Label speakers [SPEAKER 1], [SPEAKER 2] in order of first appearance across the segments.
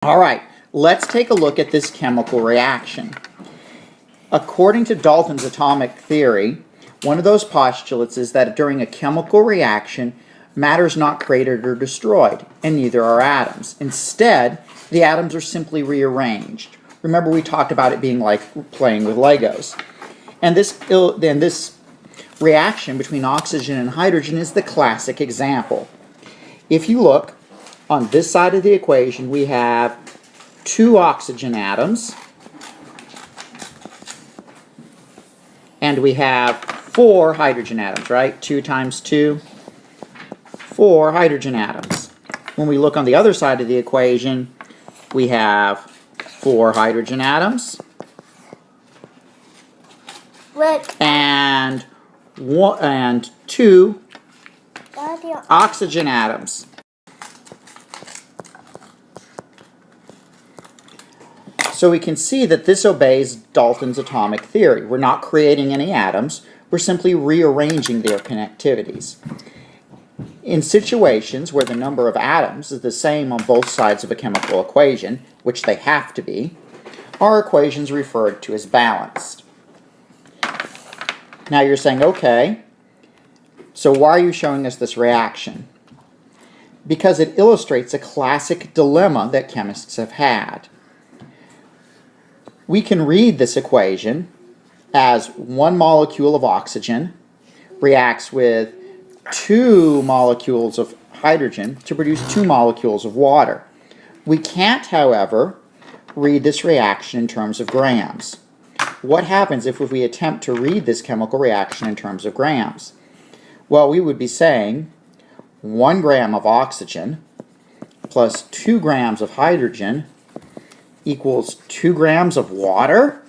[SPEAKER 1] All right, let's take a look at this chemical reaction. According to Dalton's atomic theory, one of those postulates is that during a chemical reaction, matter is not created or destroyed, and neither are atoms. Instead, the atoms are simply rearranged. Remember, we talked about it being like playing with Legos. And this reaction between oxygen and hydrogen is the classic example. If you look, on this side of the equation, we have 2 oxygen atoms, and we have 4 hydrogen atoms, right? 2 times 2, 4 hydrogen atoms. When we look on the other side of the equation, we have 4 hydrogen atoms and 2 oxygen atoms. So we can see that this obeys Dalton's atomic theory. We're not creating any atoms, we're simply rearranging their connectivities. In situations where the number of atoms is the same on both sides of a chemical equation, which they have to be, our equation is referred to as balanced. Now you're saying, okay, so why are you showing us this reaction? Because it illustrates a classic dilemma that chemists have had. We can read this equation as 1 molecule of oxygen reacts with 2 molecules of hydrogen to produce 2 molecules of water. We can't, however, read this reaction in terms of grams. What happens if we attempt to read this chemical reaction in terms of grams? Well, we would be saying 1 gram of oxygen plus 2 grams of hydrogen equals 2 grams of water?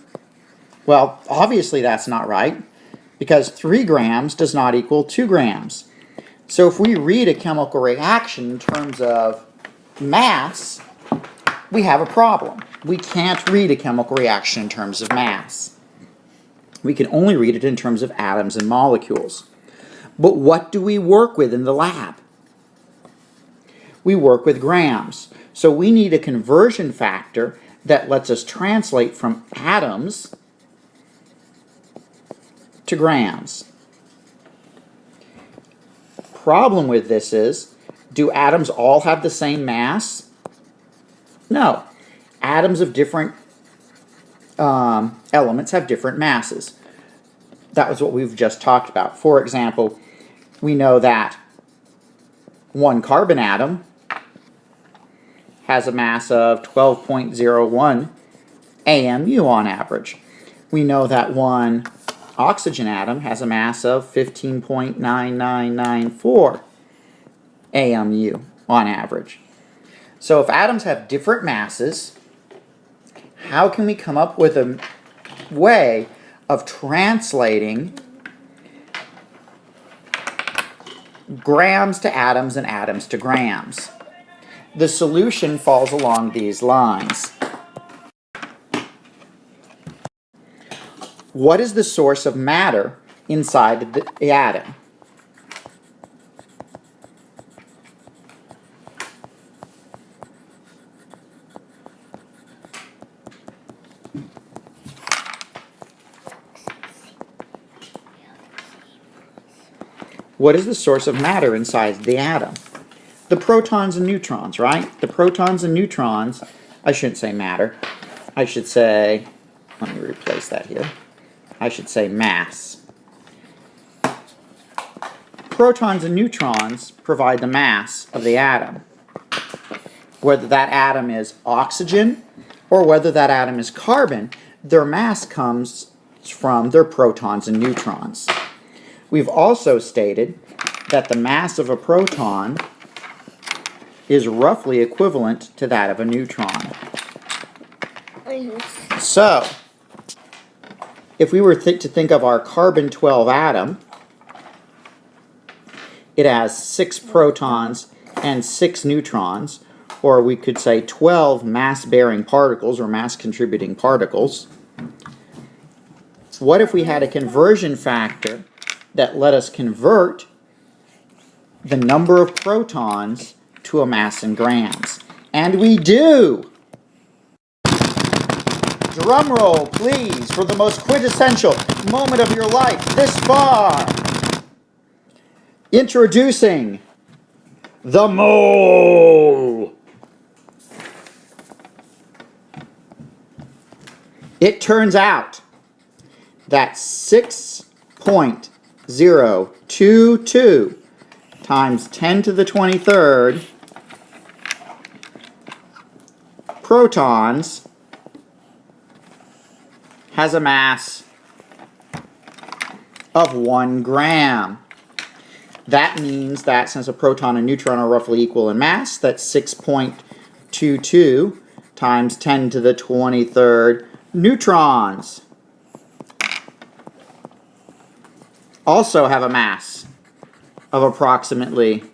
[SPEAKER 1] Well, obviously that's not right, because 3 grams does not equal 2 grams. So if we read a chemical reaction in terms of mass, we have a problem. We can't read a chemical reaction in terms of mass. We can only read it in terms of atoms and molecules. But what do we work with in the lab? We work with grams. So we need a conversion factor that lets us translate from atoms to grams. Problem with this is, do atoms all have the same mass? No. Atoms of different elements have different masses. That was what we've just talked about. For example, we know that 1 carbon atom has a mass of 12.01 AMU on average. We know that 1 oxygen atom has a mass of 15.9994 AMU on average. So if atoms have different masses, how can we come up with a way of translating grams to atoms and atoms to grams? The solution falls along these lines. What is the source of matter inside the atom? What is the source of matter inside the atom? The protons and neutrons, right? The protons and neutrons, I shouldn't say matter. I should say, let me replace that here. I should say mass. Protons and neutrons provide the mass of the atom. Whether that atom is oxygen or whether that atom is carbon, their mass comes from their protons and neutrons. We've also stated that the mass of a proton is roughly equivalent to that of a neutron. So, if we were to think of our carbon-12 atom, it has 6 protons and 6 neutrons, or we could say 12 mass-bearing particles or mass-contributing particles. What if we had a conversion factor that let us convert the number of protons to a mass in grams? And we do! Drum roll, please, for the most quintessential moment of your life this far. Introducing the mole. It turns out that 6.022 times 10 to the 23rd protons has a mass of 1 gram. That means that since a proton and neutron are roughly equal in mass, that 6.22 times 10 to the 23rd neutrons also have a mass of approximately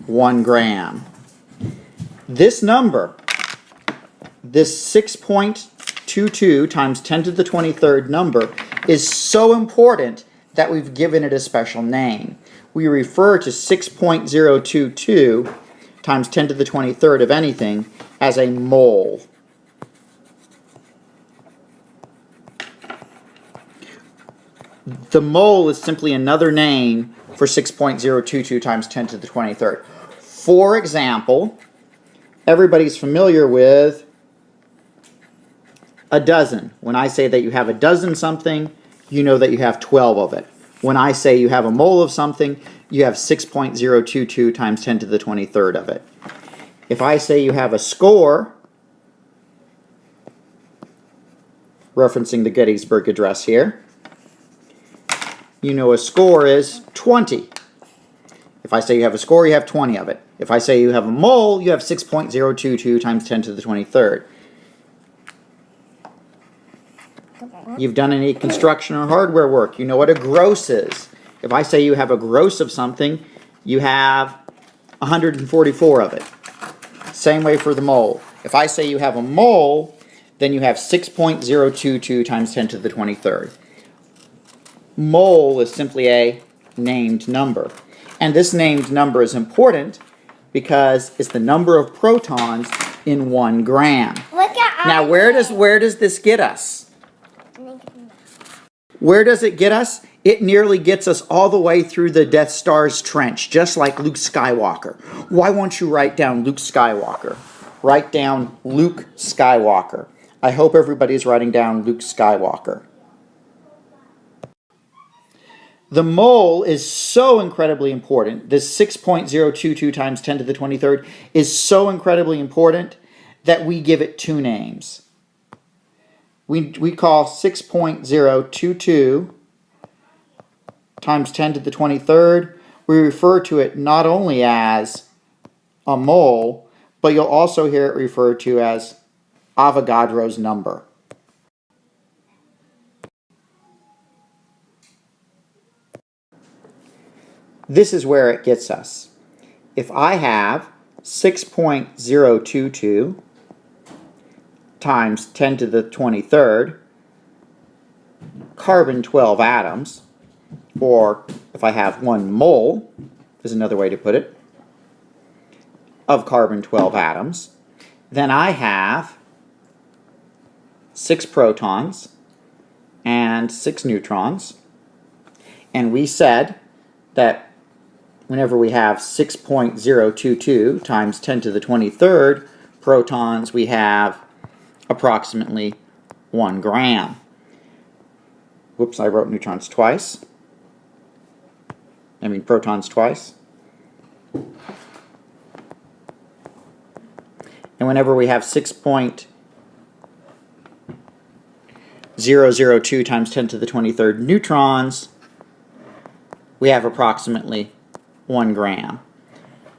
[SPEAKER 1] 1 gram. This number, this 6.22 times 10 to the 23rd number, is so important that we've given it a special name. We refer to 6.022 times 10 to the 23rd of anything as a mole. The mole is simply another name for 6.022 times 10 to the 23rd. For example, everybody's familiar with a dozen. When I say that you have a dozen something, you know that you have 12 of it. When I say you have a mole of something, you have 6.022 times 10 to the 23rd of it. If I say you have a score, referencing the Gettysburg Address here, you know a score is 20. If I say you have a score, you have 20 of it. If I say you have a mole, you have 6.022 times 10 to the 23rd. You've done any construction or hardware work, you know what a gross is. If I say you have a gross of something, you have 144 of it. Same way for the mole. If I say you have a mole, then you have 6.022 times 10 to the 23rd. Mole is simply a named number. And this named number is important because it's the number of protons in 1 gram. Now where does this get us? Where does it get us? It nearly gets us all the way through the Death Star's trench, just like Luke Skywalker. Why won't you write down Luke Skywalker? Write down Luke Skywalker. I hope everybody's writing down Luke Skywalker. The mole is so incredibly important. This 6.022 times 10 to the 23rd is so incredibly important that we give it 2 names. We call 6.022 times 10 to the 23rd, we refer to it not only as a mole, but you'll also hear it referred to as Avogadro's number. This is where it gets us. If I have 6.022 times 10 to the 23rd carbon-12 atoms, or if I have 1 mole, is another way to put it, of carbon-12 atoms, then I have 6 protons and 6 neutrons. And we said that whenever we have 6.022 times 10 to the 23rd protons, we have approximately 1 gram. Whoops, I wrote neutrons twice. Protons twice. And whenever we have 6.002 times 10 to the 23rd neutrons, we have approximately 1 gram.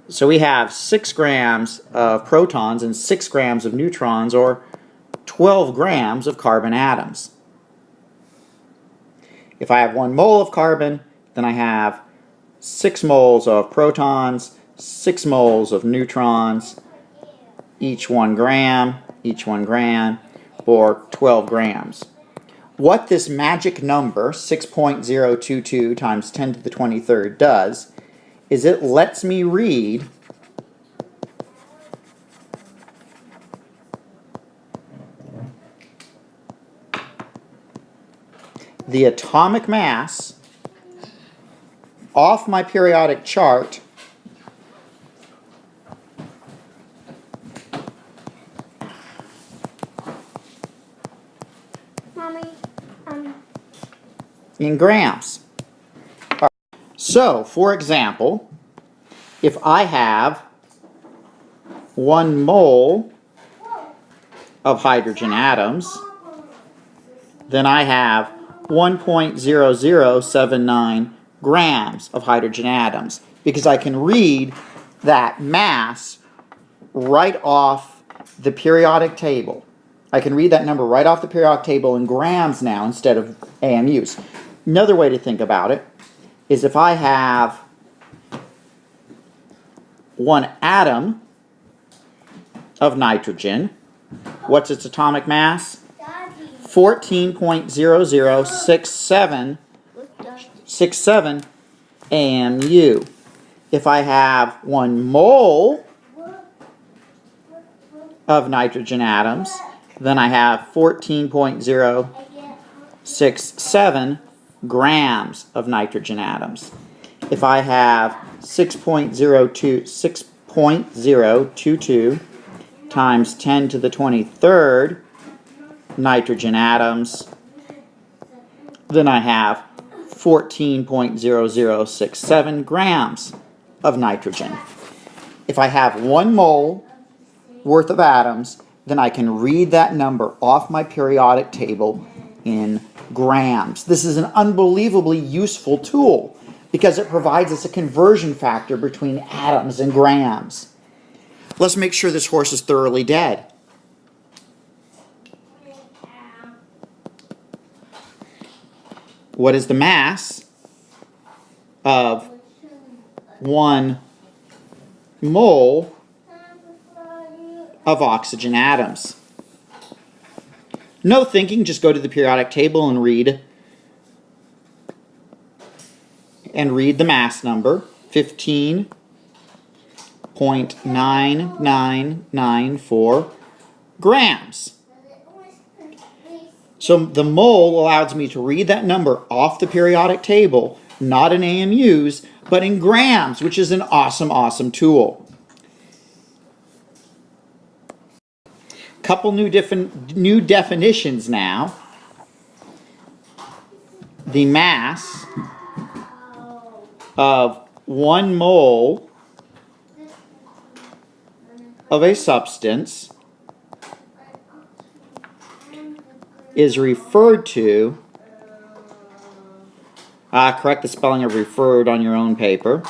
[SPEAKER 1] So we have 6 grams of protons and 6 grams of neutrons, or 12 grams of carbon atoms. If I have 1 mole of carbon, then I have 6 moles of protons, 6 moles of neutrons, each 1 gram, or 12 grams. What this magic number, 6.022 times 10 to the 23rd, does is it lets me read the atomic mass off my periodic chart
[SPEAKER 2] Mommy,
[SPEAKER 1] in grams. So, for example, if I have 1 mole of hydrogen atoms, then I have 1.0079 grams of hydrogen atoms, because I can read that mass right off the periodic table. I can read that number right off the periodic table in grams now instead of AMUs. Another way to think about it is if I have 1 atom of nitrogen, what's its atomic mass? 14.0067 AMU. If I have 1 mole of nitrogen atoms, then I have 14.067 grams of nitrogen atoms. If I have 6.022 times 10 to the 23rd nitrogen atoms, then I have 14.0067 grams of nitrogen. If I have 1 mole worth of atoms, then I can read that number off my periodic table in grams. This is an unbelievably useful tool because it provides us a conversion factor between atoms and grams. Let's make sure this horse is thoroughly dead. What is the mass of 1 mole of oxygen atoms? No thinking, just go to the periodic table and read the mass number, 15.9994 grams. So the mole allows me to read that number off the periodic table, not in AMUs, but in grams, which is an awesome, awesome tool. Couple new definitions now. The mass of 1 mole of a substance is referred to, correct the spelling of referred on your own paper,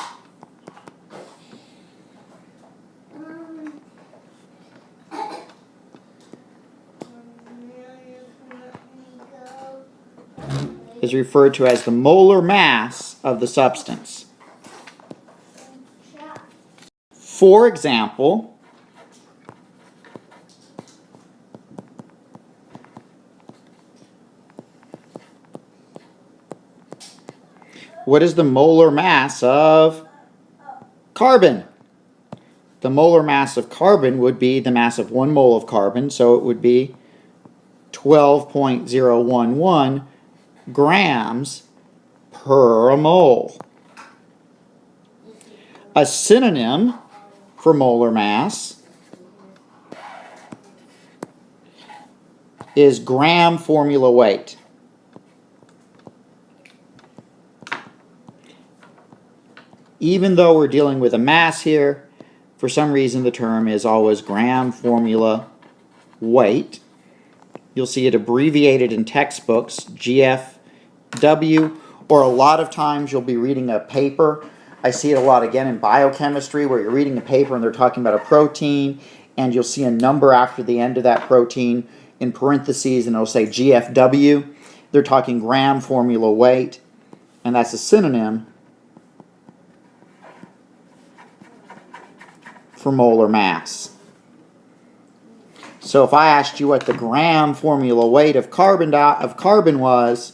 [SPEAKER 1] is referred to as the molar mass of the substance. For example, what is the molar mass of carbon? The molar mass of carbon would be the mass of 1 mole of carbon, so it would be 12.011 grams per mole. A synonym for molar mass is gram formula weight. Even though we're dealing with a mass here, for some reason the term is always gram formula weight. You'll see it abbreviated in textbooks, GFW, or a lot of times you'll be reading a paper. I see it a lot again in biochemistry where you're reading a paper and they're talking about a protein and you'll see a number after the end of that protein in parentheses and it'll say GFW. They're talking gram formula weight, and that's a synonym for molar mass. So if I asked you what the gram formula weight of carbon was,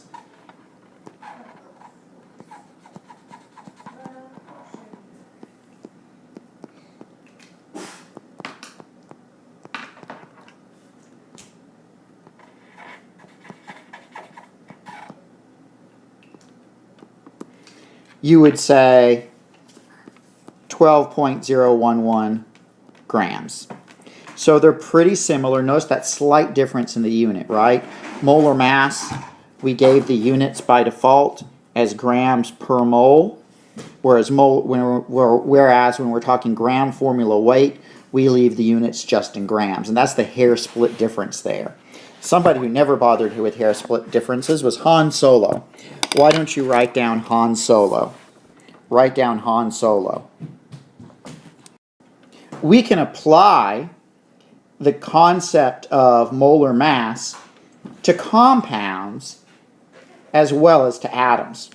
[SPEAKER 1] you would say 12.011 grams. So they're pretty similar. Notice that slight difference in the unit, right? Molar mass, we gave the units by default as grams per mole, whereas when we're talking gram formula weight, we leave the units just in grams, and that's the hair split difference there. Somebody who never bothered with hair split differences was Han Solo. Why don't you write down Han Solo? Write down Han Solo. We can apply the concept of molar mass to compounds as well as to atoms.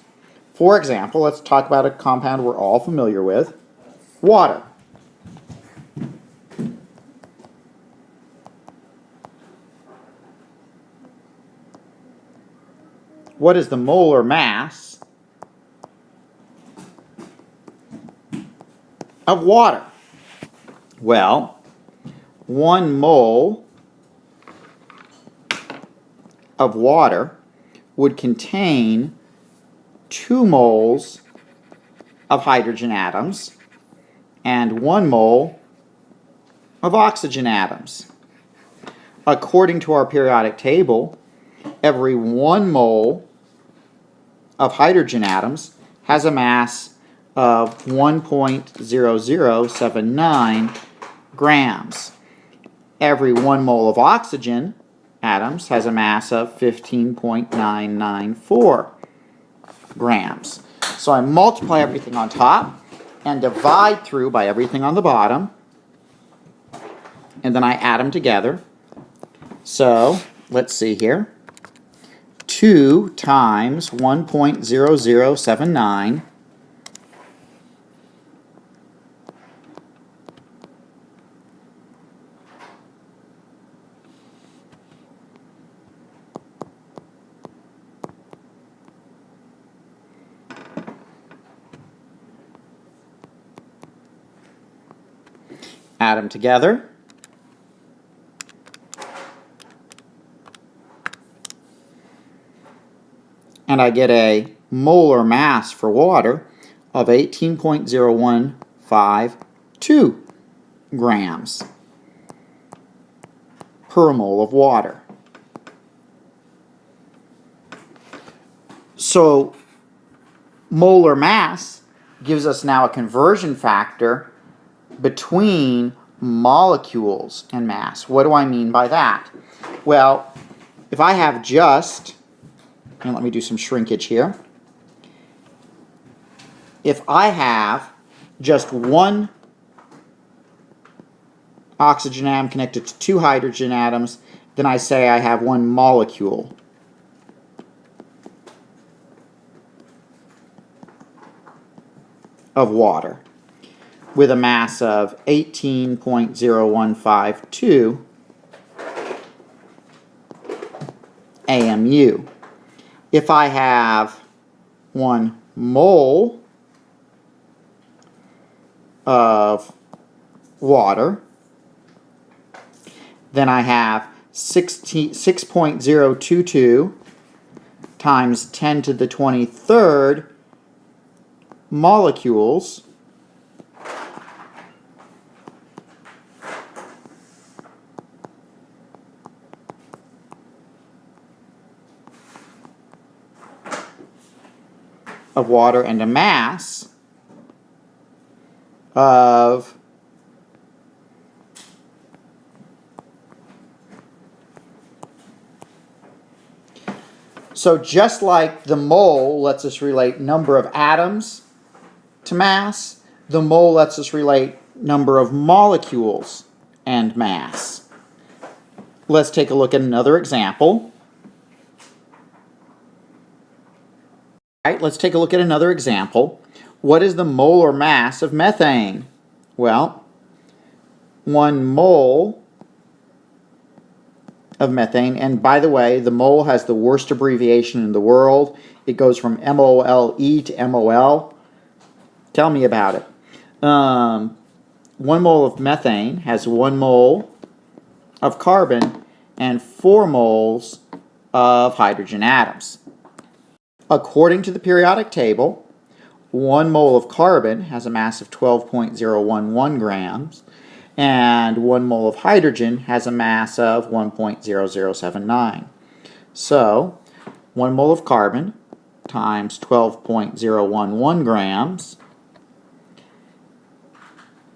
[SPEAKER 1] For example, let's talk about a compound we're all familiar with, water. What is the molar mass of water? Well, 1 mole of water would contain 2 moles of hydrogen atoms and 1 mole of oxygen atoms. According to our periodic table, every 1 mole of hydrogen atoms has a mass of 1.0079 grams. Every 1 mole of oxygen atoms has a mass of 15.994 grams. So I multiply everything on top and divide through by everything on the bottom, and then I add them together. So let's see here. 2 times 1.0079 add them together. And I get a molar mass for water of 18.0152 grams per mole of water. So molar mass gives us now a conversion factor between molecules and mass. What do I mean by that? Well, if I have just, and let me do some shrinkage here. If I have just 1 oxygen atom connected to 2 hydrogen atoms, then I say I have 1 molecule of water with a mass of 18.0152 AMU. If I have 1 mole of water, then I have 6.022 times 10 to the 23rd molecules of water and a mass of so just like the mole lets us relate number of atoms to mass, the mole lets us relate number of molecules and mass. Let's take a look at another example. All right, let's take a look at another example. What is the molar mass of methane? Well, 1 mole of methane, and by the way, the mole has the worst abbreviation in the world. It goes from MOLE to MOL. Tell me about it. 1 mole of methane has 1 mole of carbon and 4 moles of hydrogen atoms. According to the periodic table, 1 mole of carbon has a mass of 12.011 grams, and 1 mole of hydrogen has a mass of 1.0079. So, 1 mole of carbon times 12.011 grams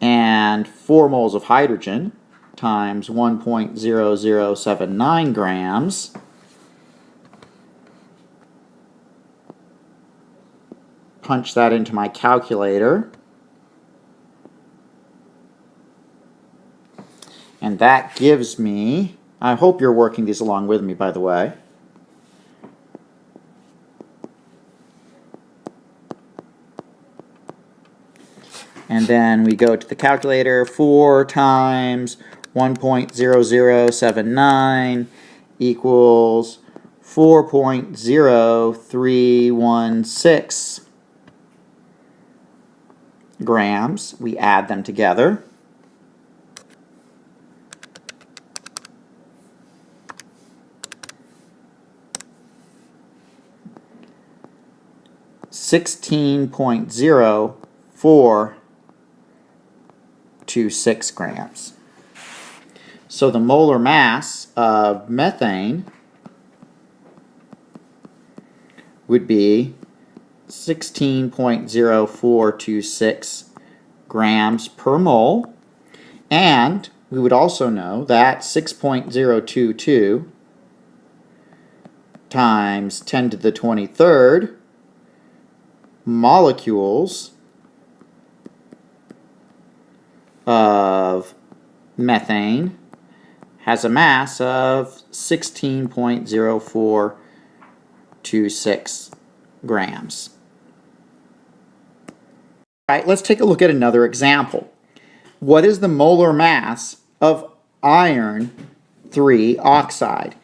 [SPEAKER 1] and 4 moles of hydrogen times 1.0079 grams punch that into my calculator, and that gives me, I hope you're working these along with me, by the way, and then we go to the calculator. 4 times 1.0079 equals 4.0316 grams. We add them together. (16.0426 grams. So the molar mass of methane would be 16.0426 grams per mole, and we would also know that 6.022 times 10 to the 23rd molecules of methane has a mass of 16.0426 grams. All right, let's take a look at another example. What is the molar mass of iron 3 oxide?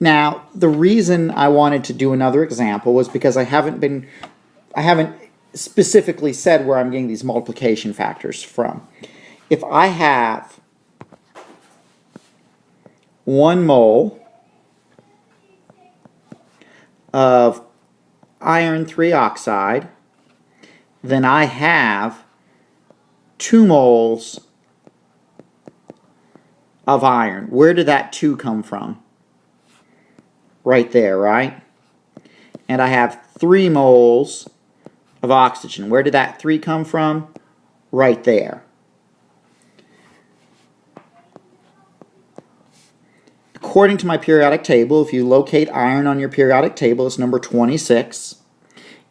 [SPEAKER 1] Now, the reason I wanted to do another example was because I haven't specifically said where I'm getting these multiplication factors from. If I have 1 mole of iron 3 oxide, then I have 2 moles of iron. Where did that 2 come from? Right there, right? And I have 3 moles of oxygen. Where did that 3 come from? Right there. According to my periodic table, if you locate iron on your periodic table, it's number 26.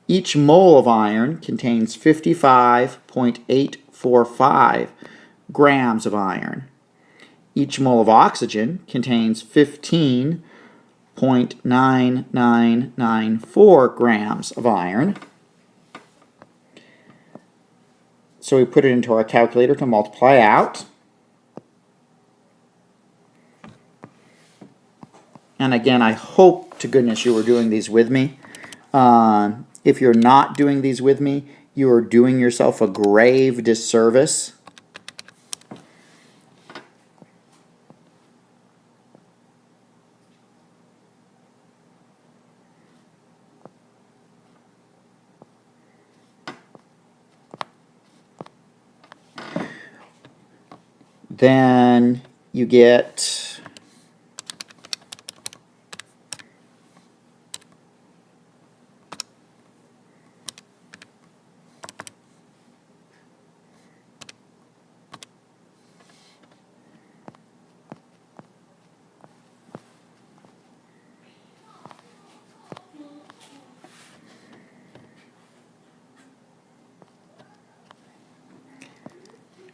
[SPEAKER 1] Each mole of iron contains 55.845 grams of iron. Each mole of oxygen contains 15.9994 grams of iron. So we put it into our calculator to multiply out. And again, I hope to goodness you are doing these with me. If you're not doing these with me, you are doing yourself a grave disservice. Then you get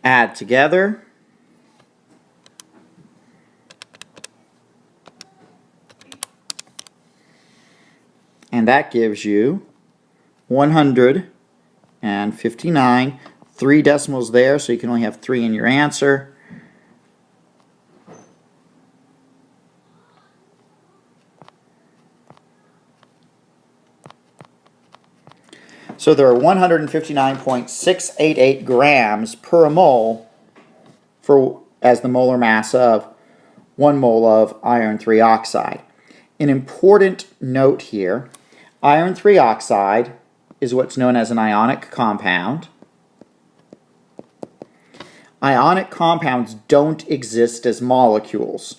[SPEAKER 1] add together. And that gives you 159, 3 decimals there, so you can only have 3 in your answer. So there are 159.688 grams per mole as the molar mass of 1 mole of iron 3 oxide. An important note here, iron 3 oxide is what's known as an ionic compound. Ionic compounds don't exist as molecules.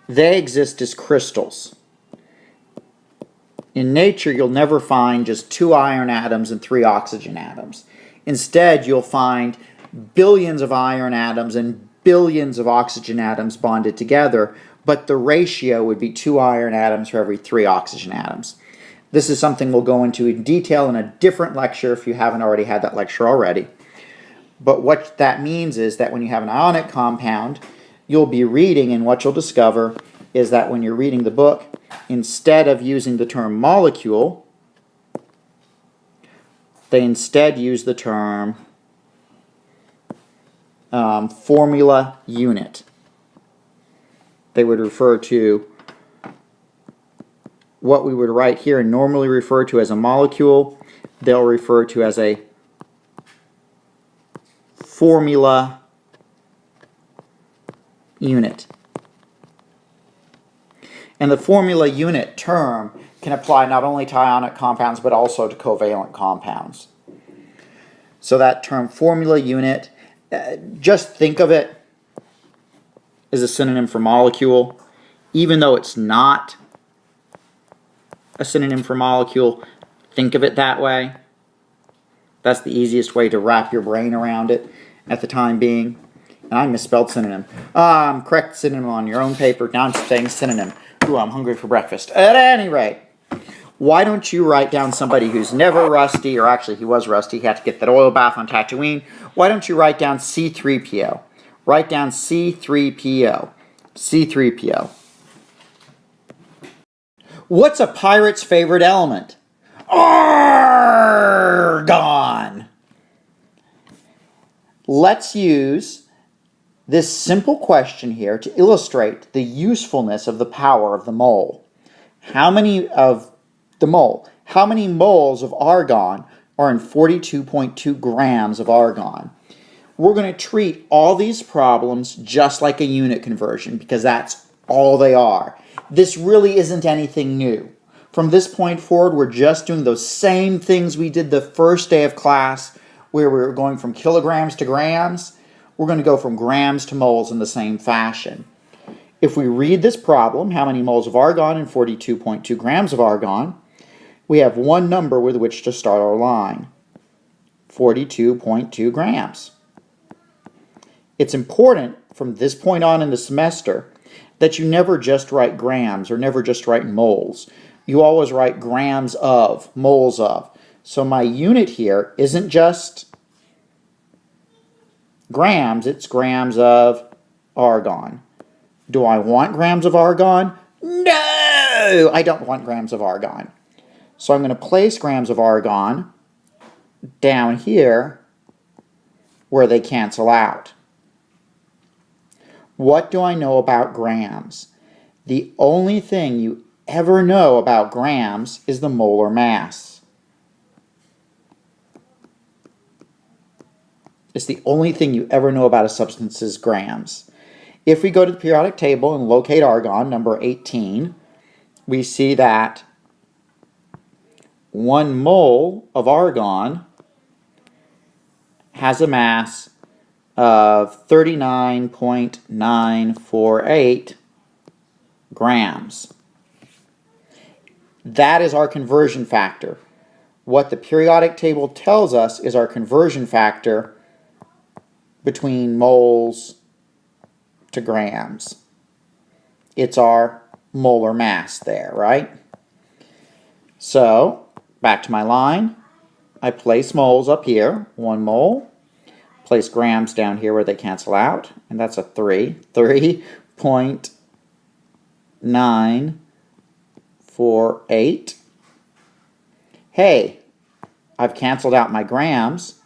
[SPEAKER 1] They exist as crystals. In nature, you'll never find just 2 iron atoms and 3 oxygen atoms. Instead, you'll find billions of iron atoms and billions of oxygen atoms bonded together, but the ratio would be 2 iron atoms for every 3 oxygen atoms. This is something we'll go into in detail in a different lecture if you haven't already had that lecture already. But what that means is that when you have an ionic compound, you'll be reading, and what you'll discover is that when you're reading the book, instead of using the term molecule, they instead use the term formula unit. They would refer to what we would write here and normally refer to as a molecule. They'll refer to as a formula unit. And the formula unit term can apply not only to ionic compounds but also to covalent compounds. So that term formula unit, just think of it as a synonym for molecule. Even though it's not a synonym for molecule, think of it that way. That's the easiest way to wrap your brain around it at the time being. And I misspelled synonym. Correct synonym on your own paper. Now I'm saying synonym. Ooh, I'm hungry for breakfast. At any rate, why don't you write down somebody who's never rusty, or actually he was rusty, he had to get that oil bath on Tatooine. Why don't you write down C3PO? Write down C3PO. C3PO. What's a pirate's favorite element? Argon! Let's use this simple question here to illustrate the usefulness of the power of the mole. How many moles of argon are in 42.2 grams of argon? We're going to treat all these problems just like a unit conversion because that's all they are. This really isn't anything new. From this point forward, we're just doing those same things we did the first day of class where we were going from kilograms to grams. We're going to go from grams to moles in the same fashion. If we read this problem, how many moles of argon in 42.2 grams of argon, we have one number with which to start our line, 42.2 grams. It's important from this point on in the semester that you never just write grams or never just write moles. You always write grams of, moles of. So my unit here isn't just grams, it's grams of argon. Do I want grams of argon? No! I don't want grams of argon. So I'm going to place grams of argon down here where they cancel out. What do I know about grams? The only thing you ever know about grams is the molar mass. It's the only thing you ever know about a substance is grams. If we go to the periodic table and locate argon, number 18, we see that 1 mole of argon has a mass of 39.948 grams. That is our conversion factor. What the periodic table tells us is our conversion factor between moles to grams. It's our molar mass there, right? So, back to my line. I place moles up here, 1 mole. Place grams down here where they cancel out, and that's a 3.948. Hey, I've canceled out my grams.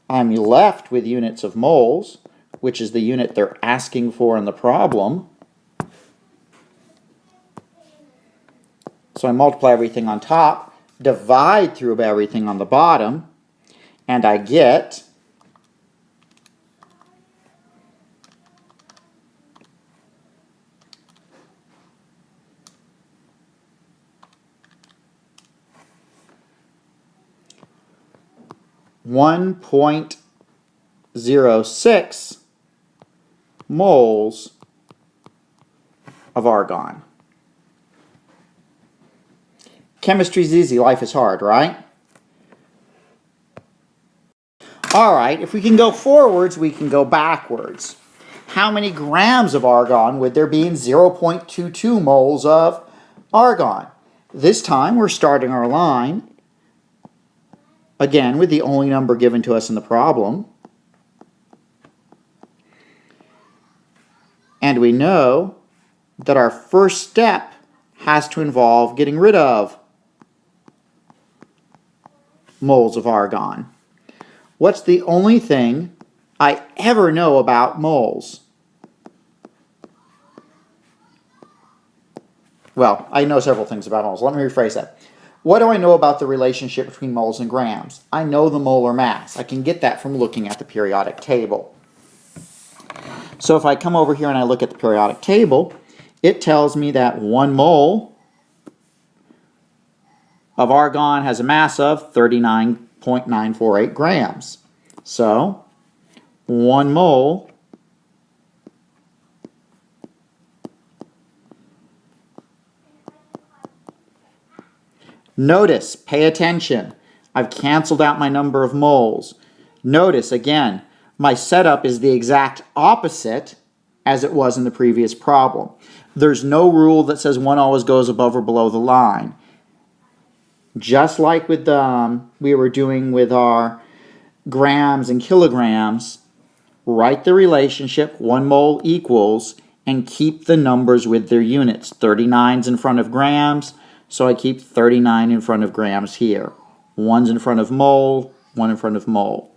[SPEAKER 1] I'm left with units of moles, which is the unit they're asking for in the problem. So I multiply everything on top, divide through everything on the bottom, and I get 1.06 moles of argon. Chemistry's easy, life is hard, right? Alright, if we can go forwards, we can go backwards. How many grams of argon would there be in 0.22 moles of argon? This time we're starting our line, again, with the only number given to us in the problem. And we know that our first step has to involve getting rid of moles of argon. What's the only thing I ever know about moles? Well, I know several things about moles. Let me rephrase that. What do I know about the relationship between moles and grams? I know the molar mass. I can get that from looking at the periodic table. So if I come over here and I look at the periodic table, it tells me that 1 mole of argon has a mass of 39.948 grams. So 1 mole Notice, pay attention, I've canceled out my number of moles. Notice, again, my setup is the exact opposite as it was in the previous problem. There's no rule that says one always goes above or below the line. Just like with we were doing with our grams and kilograms, write the relationship 1 mole equals and keep the numbers with their units. 39's in front of grams, so I keep 39 in front of grams here. 1's in front of mole, 1 in front of mole.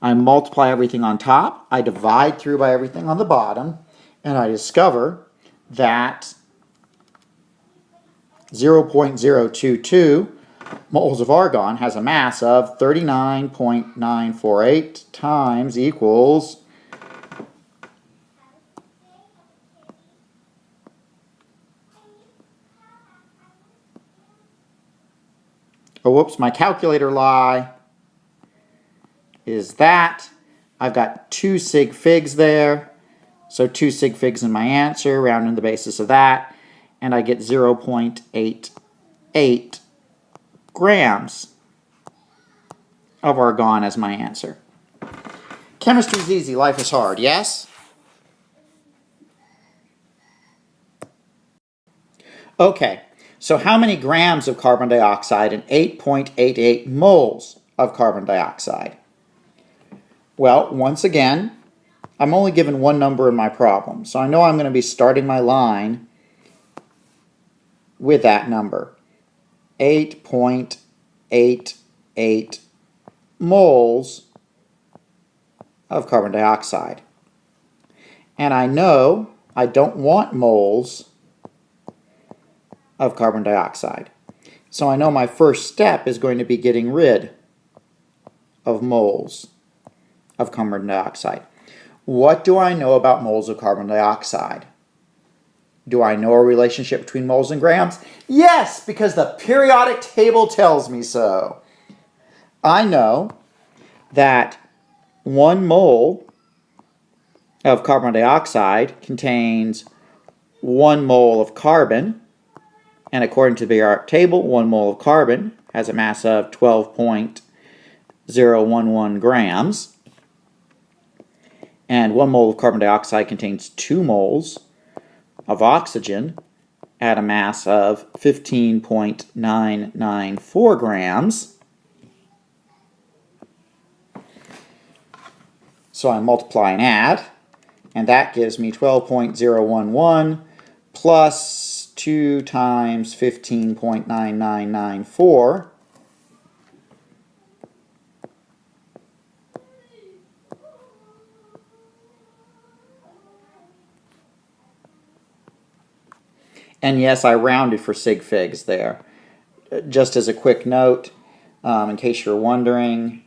[SPEAKER 1] I multiply everything on top, I divide through by everything on the bottom, and I discover that 0.022 moles of argon has a mass of 39.948 times equals oh, whoops, my calculator lie is that I've got 2 sig figs there, so 2 sig figs in my answer, rounding the basis of that, and I get 0.88 grams of argon as my answer. Chemistry's easy, life is hard, yes? Okay, so how many grams of carbon dioxide and 8.88 moles of carbon dioxide? Well, once again, I'm only given one number in my problem, so I know I'm going to be starting my line with that number. 8.88 moles of carbon dioxide. And I know I don't want moles of carbon dioxide. So I know my first step is going to be getting rid of moles of carbon dioxide. What do I know about moles of carbon dioxide? Do I know a relationship between moles and grams? Yes, because the periodic table tells me so. I know that 1 mole of carbon dioxide contains 1 mole of carbon, and according to the periodic table, 1 mole of carbon has a mass of 12.011 grams, and 1 mole of carbon dioxide contains 2 moles of oxygen at a mass of 15.994 grams. So I multiply and add, and that gives me 12.011 plus 2 times 15.9994. And yes, I rounded for sig figs there. Just as a quick note, in case you're wondering,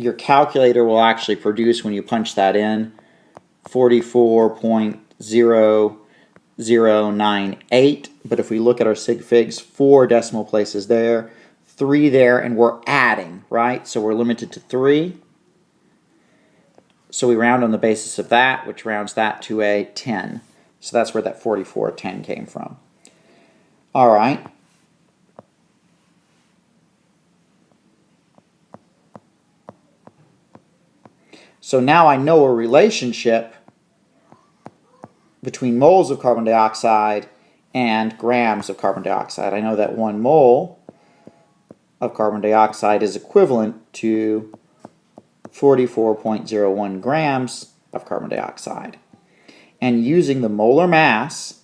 [SPEAKER 1] your calculator will actually produce when you punch that in 44.0098. But if we look at our sig figs, 4 decimal places there, 3 there, and we're adding, right? So we're limited to 3. So we round on the basis of that, which rounds that to a 10. So that's where that 4410 came from. All right. So now I know a relationship between moles of carbon dioxide and grams of carbon dioxide. I know that 1 mole of carbon dioxide is equivalent to 44.01 grams of carbon dioxide. And using the molar mass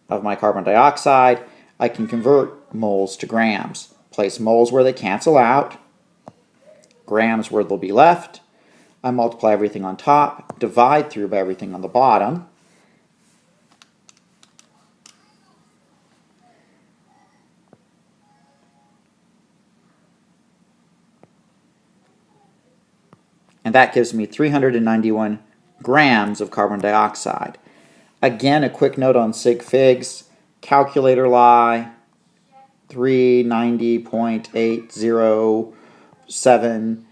[SPEAKER 1] of my carbon dioxide, I can convert moles to grams. Place moles where they cancel out, grams where they'll be left. I multiply everything on top, divide through by everything on the bottom. And that gives me 391 grams of carbon dioxide. Again, a quick note on sig figs. Calculator lie, 390.807.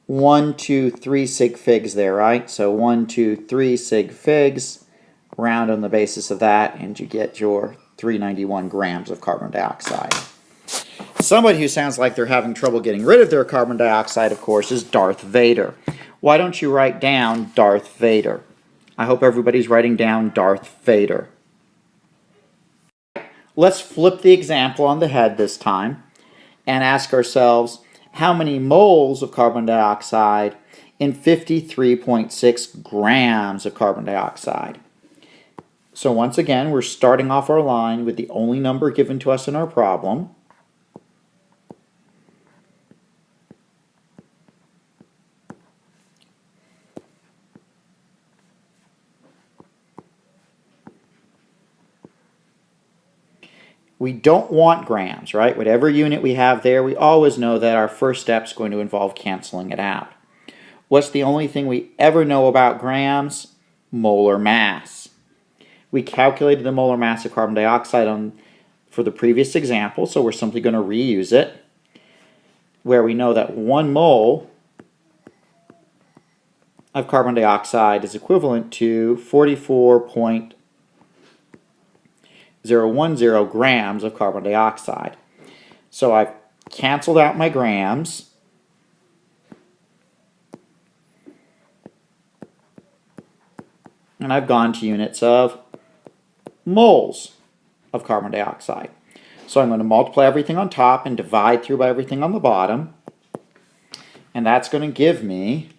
[SPEAKER 1] 1, 2, 3 sig figs there, right? So 1, 2, 3 sig figs. Round on the basis of that, and you get your 391 grams of carbon dioxide. Somebody who sounds like they're having trouble getting rid of their carbon dioxide, of course, is Darth Vader. Why don't you write down Darth Vader? I hope everybody's writing down Darth Vader. Let's flip the example on the head this time and ask ourselves how many moles of carbon dioxide in 53.6 grams of carbon dioxide. So once again, we're starting off our line with the only number given to us in our problem. We don't want grams, right? Whatever unit we have there, we always know that our first step is going to involve canceling it out. What's the only thing we ever know about grams? Molar mass. We calculated the molar mass of carbon dioxide for the previous example, so we're simply going to reuse it, where we know that 1 mole of carbon dioxide is equivalent to 44.010 grams of carbon dioxide. So I've canceled out my grams. And I've gone to units of moles of carbon dioxide. So I'm going to multiply everything on top and divide through by everything on the bottom. And that's going to give me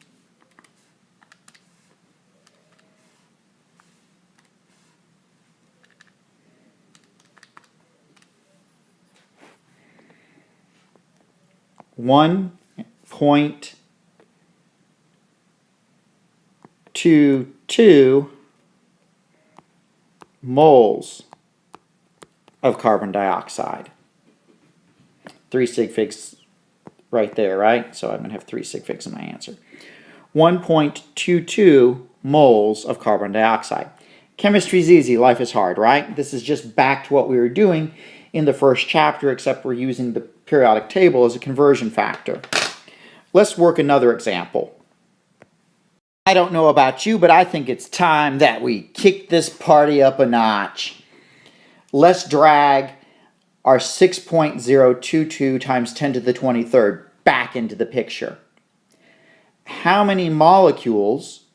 [SPEAKER 1] 1.22 moles of carbon dioxide. 3 sig figs right there, right? So I'm going to have 3 sig figs in my answer. 1.22 moles of carbon dioxide. Chemistry's easy, life is hard, right? This is just back to what we were doing in the first chapter, except we're using the periodic table as a conversion factor. Let's work another example. I don't know about you, but I think it's time that we kick this party up a notch. Let's drag our 6.022 times 10 to the 23rd back into the picture. How many molecules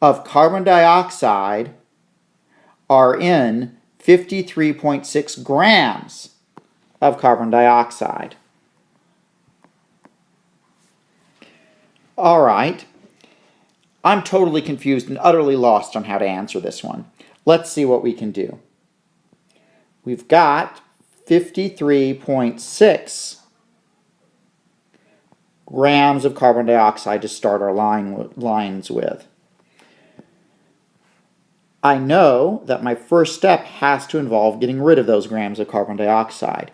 [SPEAKER 1] of carbon dioxide are in 53.6 grams of carbon dioxide? All right. I'm totally confused and utterly lost on how to answer this one. Let's see what we can do. We've got 53.6 grams of carbon dioxide to start our lines with. I know that my first step has to involve getting rid of those grams of carbon dioxide.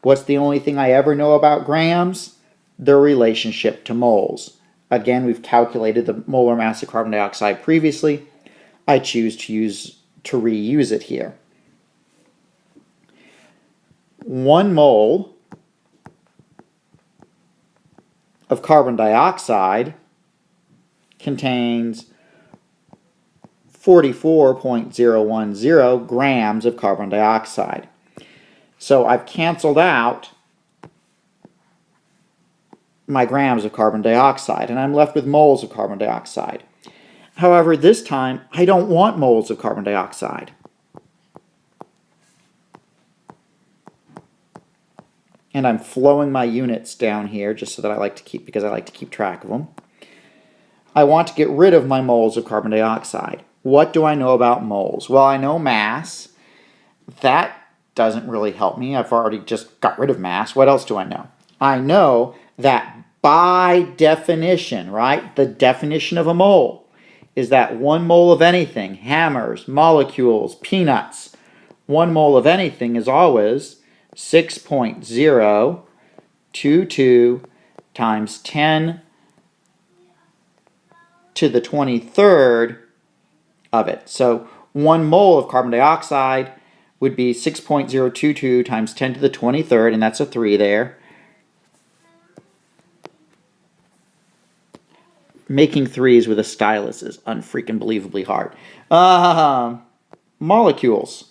[SPEAKER 1] What's the only thing I ever know about grams? Their relationship to moles. Again, we've calculated the molar mass of carbon dioxide previously. I choose to reuse it here. 1 mole of carbon dioxide contains 44.010 grams of carbon dioxide. So I've canceled out my grams of carbon dioxide, and I'm left with moles of carbon dioxide. However, this time, I don't want moles of carbon dioxide. And I'm flowing my units down here just so that because I like to keep track of them. I want to get rid of my moles of carbon dioxide. What do I know about moles? Well, I know mass. That doesn't really help me. I've already just got rid of mass. What else do I know? I know that by definition, right? The definition of a mole is that 1 mole of anything, hammers, molecules, peanuts, 1 mole of anything is always 6.022 times 10 to the 23rd of it. So 1 mole of carbon dioxide would be 6.022 times 10 to the 23rd, and that's a 3 there. Making 3s with a stylus is unfreaking believably hard. Molecules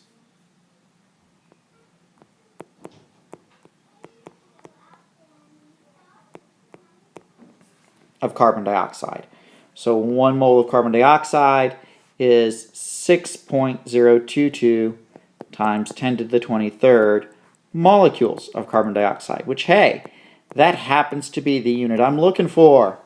[SPEAKER 1] of carbon dioxide. So 1 mole of carbon dioxide is 6.022 times 10 to the 23rd molecules of carbon dioxide, which, hey, that happens to be the unit I'm looking for.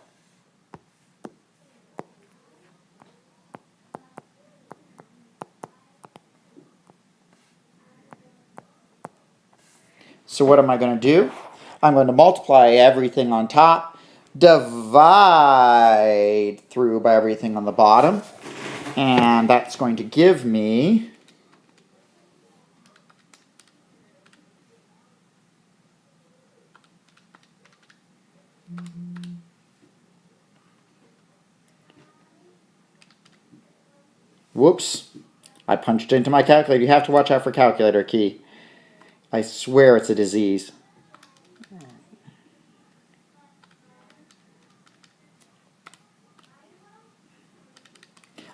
[SPEAKER 1] So what am I going to do? I'm going to multiply everything on top, divide through by everything on the bottom, and that's going to give me whoops, I punched into my calculator. You have to watch out for calculator key. I swear it's a disease.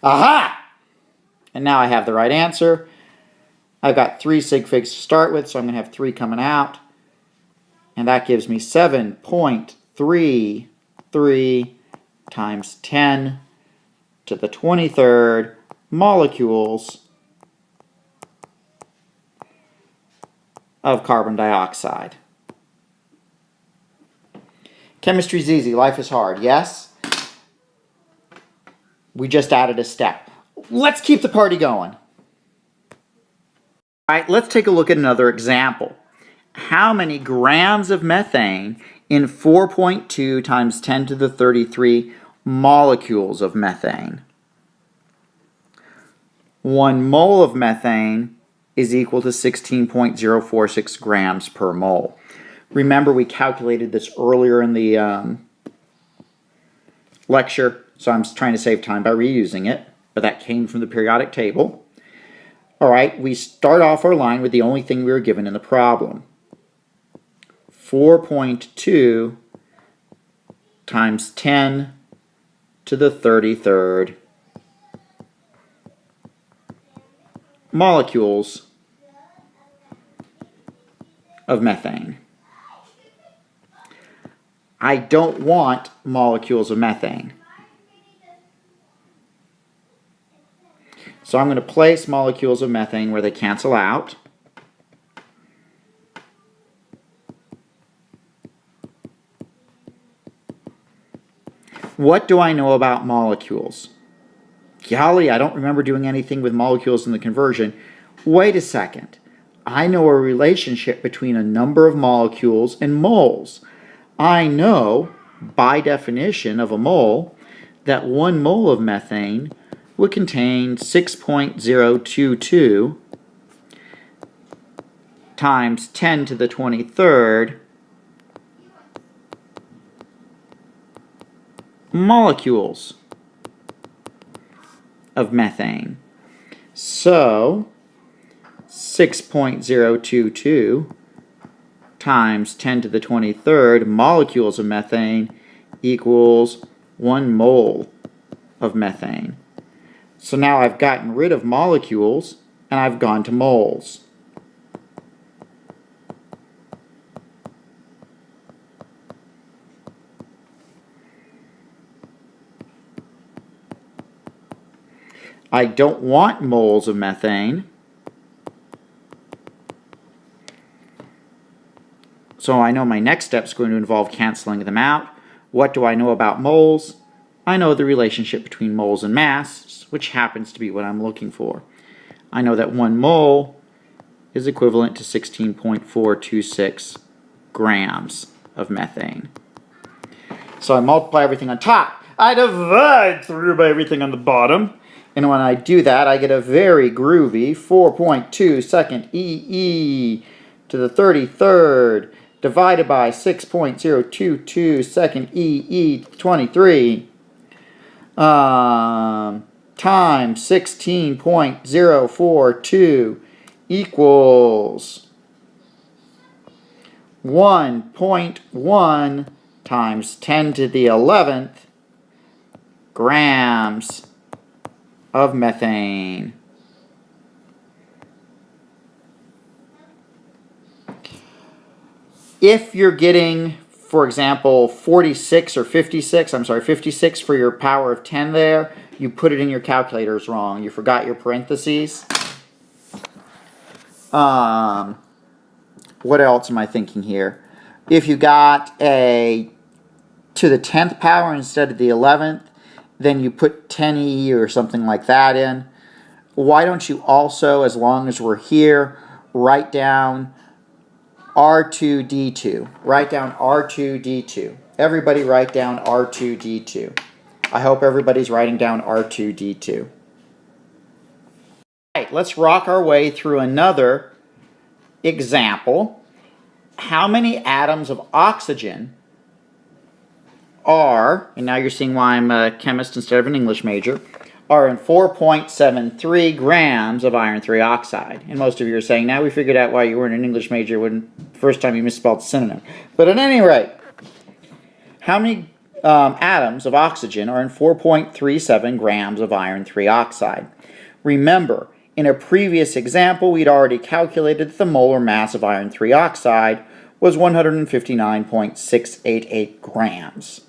[SPEAKER 1] Aha! And now I have the right answer. I've got 3 sig figs to start with, so I'm going to have 3 coming out. And that gives me 7.33 times 10 to the 23rd molecules of carbon dioxide. Chemistry's easy, life is hard, yes? We just added a step. Let's keep the party going. All right, let's take a look at another example. How many grams of methane in 4.2 times 10 to the 33 molecules of methane? 1 mole of methane is equal to 16.046 grams per mole. Remember, we calculated this earlier in the lecture, so I'm trying to save time by reusing it, but that came from the periodic table. All right, we start off our line with the only thing we were given in the problem. 4.2 times 10 to the 33rd molecules of methane. I don't want molecules of methane. So I'm going to place molecules of methane where they cancel out. What do I know about molecules? Golly, I don't remember doing anything with molecules in the conversion. Wait a second. I know a relationship between a number of molecules and moles. I know, by definition of a mole, that 1 mole of methane would contain 6.022 times 10 to the 23rd molecules of methane. So 6.022 times 10 to the 23rd molecules of methane equals 1 mole of methane. So now I've gotten rid of molecules and I've gone to moles. I don't want moles of methane, so I know my next step is going to involve canceling them out. What do I know about moles? I know the relationship between moles and mass, which happens to be what I'm looking for. I know that 1 mole is equivalent to 16.426 grams of methane. So I multiply everything on top. I divide through by everything on the bottom. And when I do that, I get a very groovy 4.2 second EE to the 33rd divided by 6.022 second EE to the 23 times 16.042 equals 1.1 times 10 to the 11th grams of methane. If you're getting, for example, 46 or 56, 56 for your power of 10 there, you put it in your calculators wrong. You forgot your parentheses. What else am I thinking here? If you got a to the 10th power instead of the 11th, then you put 10e or something like that in. Why don't you also, as long as we're here, write down R2D2. Write down R2D2. Everybody write down R2D2. I hope everybody's writing down R2D2. All right, let's rock our way through another example. How many atoms of oxygen are, and now you're seeing why I'm a chemist instead of an English major, are in 4.73 grams of iron 3 oxide. And most of you are saying, now we figured out why you weren't an English major when first time you misspelled synonym. But at any rate, how many atoms of oxygen are in 4.37 grams of iron 3 oxide? Remember, in a previous example, we'd already calculated that the molar mass of iron 3 oxide was 159.688 grams.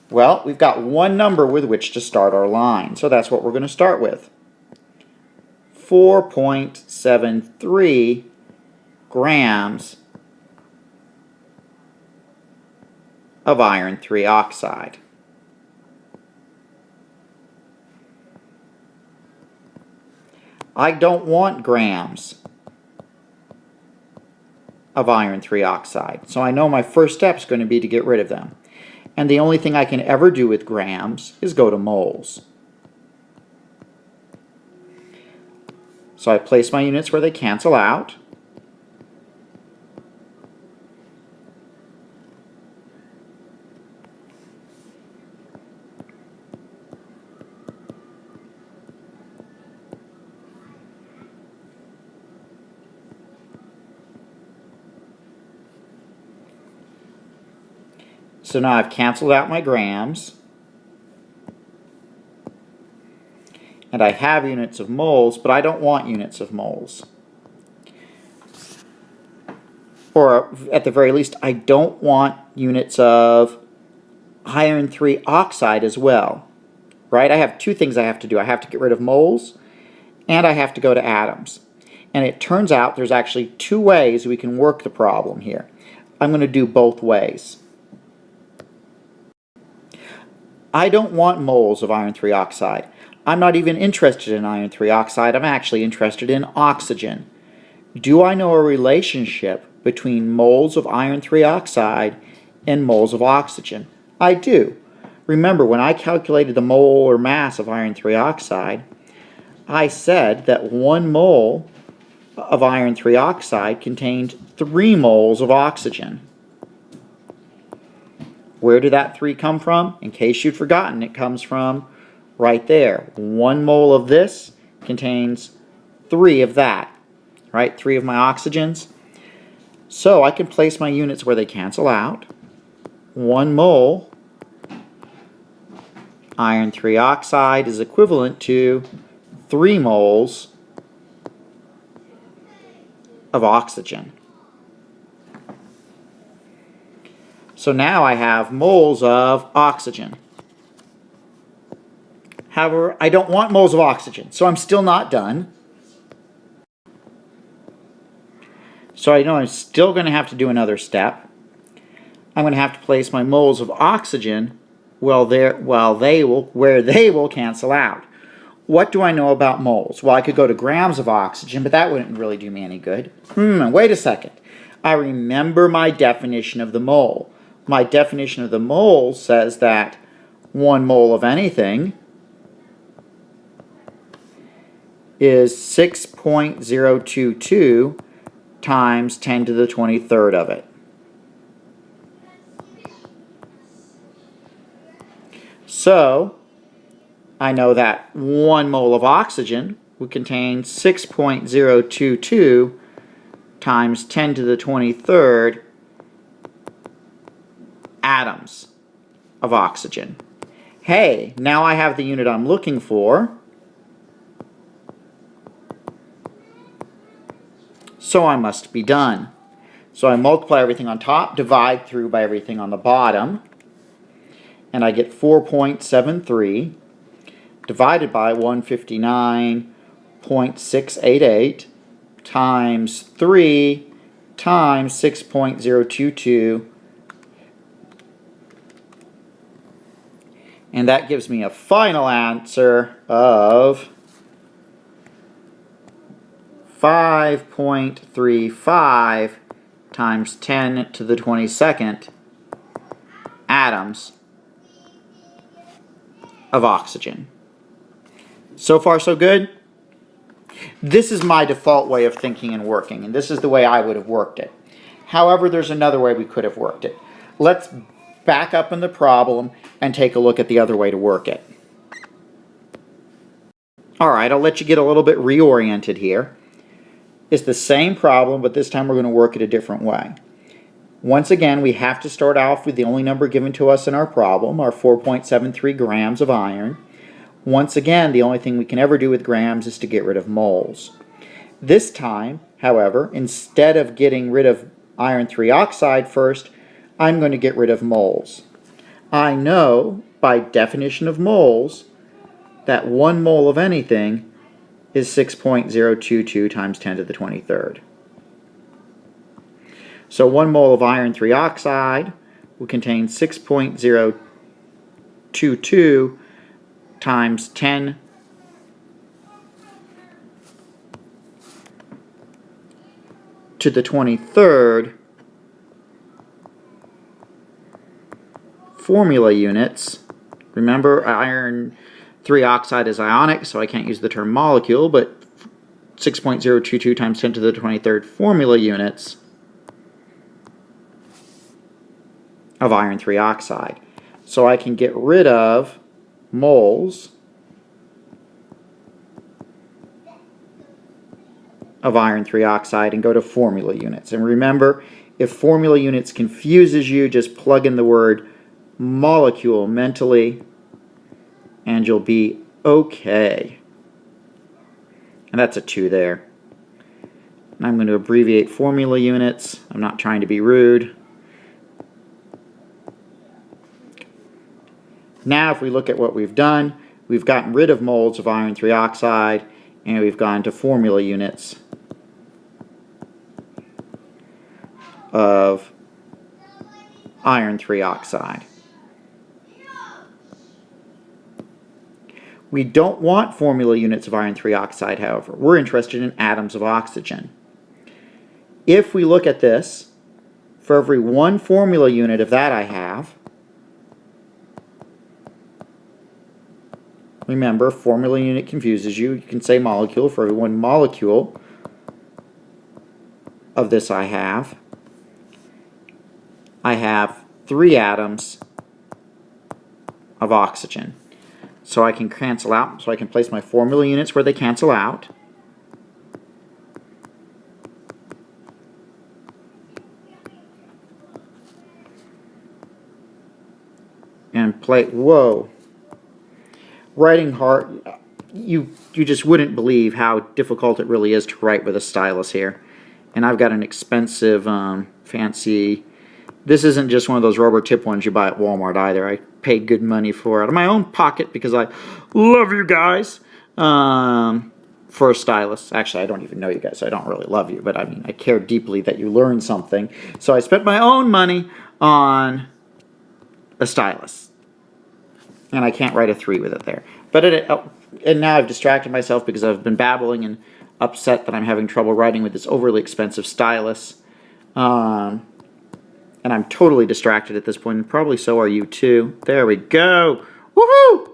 [SPEAKER 1] Well, we've got one number with which to start our line, so that's what we're going to start with. 4.73 grams of iron 3 oxide. I don't want grams of iron 3 oxide, so I know my first step is going to be to get rid of them. And the only thing I can ever do with grams is go to moles. So I place my units where they cancel out. So now I've canceled out my grams, and I have units of moles, but I don't want units of moles. Or at the very least, I don't want units of iron 3 oxide as well. Right? I have two things I have to do. I have to get rid of moles, and I have to go to atoms. And it turns out there's actually two ways we can work the problem here. I'm going to do both ways. I don't want moles of iron 3 oxide. I'm not even interested in iron 3 oxide. I'm actually interested in oxygen. Do I know a relationship between moles of iron 3 oxide and moles of oxygen? I do. Remember, when I calculated the molar mass of iron 3 oxide, I said that 1 mole of iron 3 oxide contained 3 moles of oxygen. Where did that 3 come from? In case you'd forgotten, it comes from right there. 1 mole of this contains 3 of that, right? 3 of my oxygens. So I can place my units where they cancel out. 1 mole iron 3 oxide is equivalent to 3 moles of oxygen. So now I have moles of oxygen. However, I don't want moles of oxygen, so I'm still not done. So I know I'm still going to have to do another step. I'm going to have to place my moles of oxygen where they will cancel out. What do I know about moles? Well, I could go to grams of oxygen, but that wouldn't really do me any good. Wait a second. I remember my definition of the mole. My definition of the mole says that 1 mole of anything is 6.022 times 10 to the 23rd of it. So, I know that 1 mole of oxygen would contain 6.022 times 10 to the 23rd atoms of oxygen. Hey, now I have the unit I'm looking for. So I must be done. So I multiply everything on top, divide through by everything on the bottom, and I get 4.73 divided by 159.688 times 3 times 6.022, and that gives me a final answer of 5.35 times 10 to the 22nd atoms of oxygen. So far, so good? This is my default way of thinking and working, and this is the way I would have worked it. However, there's another way we could have worked it. Let's back up in the problem and take a look at the other way to work it. Alright, I'll let you get a little bit reoriented here. It's the same problem, but this time we're going to work it a different way. Once again, we have to start off with the only number given to us in our problem, our 4.73 grams of iron. Once again, the only thing we can ever do with grams is to get rid of moles. This time, however, instead of getting rid of iron 3 oxide first, I'm going to get rid of moles. I know, by definition of moles, that 1 mole of anything is 6.022 times 10 to the 23rd. So 1 mole of iron 3 oxide will contain 6.022 times 10 to the 23rd formula units. Remember, iron 3 oxide is ionic, so I can't use the term molecule, but 6.022 times 10 to the 23rd formula units of iron 3 oxide. So I can get rid of moles of iron 3 oxide and go to formula units. And remember, if formula units confuses you, just plug in the word molecule mentally and you'll be okay. And that's a 2 there. And I'm going to abbreviate formula units. I'm not trying to be rude. Now if we look at what we've done, we've gotten rid of moles of iron 3 oxide and we've gone to formula units of iron 3 oxide. We don't want formula units of iron 3 oxide, however. We're interested in atoms of oxygen. If we look at this, for every 1 formula unit of that I have, remember, formula unit confuses you. You can say molecule. For every 1 molecule of this I have 3 atoms of oxygen. So I can cancel out, so I can place my formula units where they cancel out. And whoa. Writing hard, you just wouldn't believe how difficult it really is to write with a stylus here. And I've got an expensive, fancy, this isn't just one of those rubber tip ones you buy at Walmart either. I paid good money for it out of my own pocket because I love you guys, for a stylus. Actually, I don't even know you guys, so I don't really love you, but I mean, I care deeply that you learn something. So I spent my own money on a stylus. And I can't write a 3 with it there. But and now I've distracted myself because I've been babbling and upset that I'm having trouble writing with this overly expensive stylus. And I'm totally distracted at this point, and probably so are you too. There we go. Woohoo!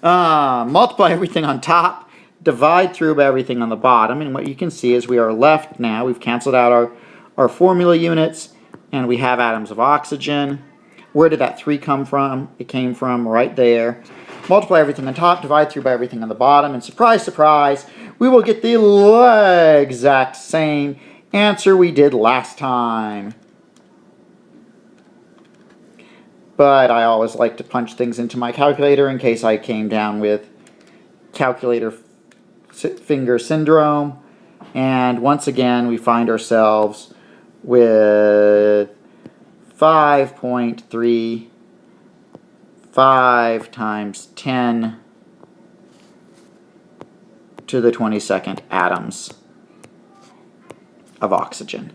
[SPEAKER 1] Multiply everything on top, divide through by everything on the bottom, and what you can see is we are left now. We've canceled out our formula units, and we have atoms of oxygen. Where did that 3 come from? It came from right there. Multiply everything on top, divide through by everything on the bottom, and surprise, surprise, we will get the exact same answer we did last time. But I always like to punch things into my calculator in case I came down with calculator finger syndrome. And once again, we find ourselves with 5.35 times 10 to the 22nd atoms of oxygen.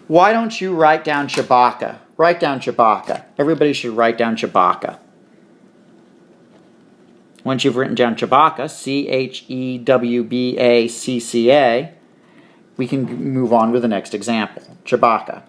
[SPEAKER 1] Why don't you write down Chewbacca? Write down Chewbacca. Everybody should write down Chewbacca. Once you've written down Chewbacca, C-H-E-W-B-A-C-C-A, we can move on with the next example. Chewbacca.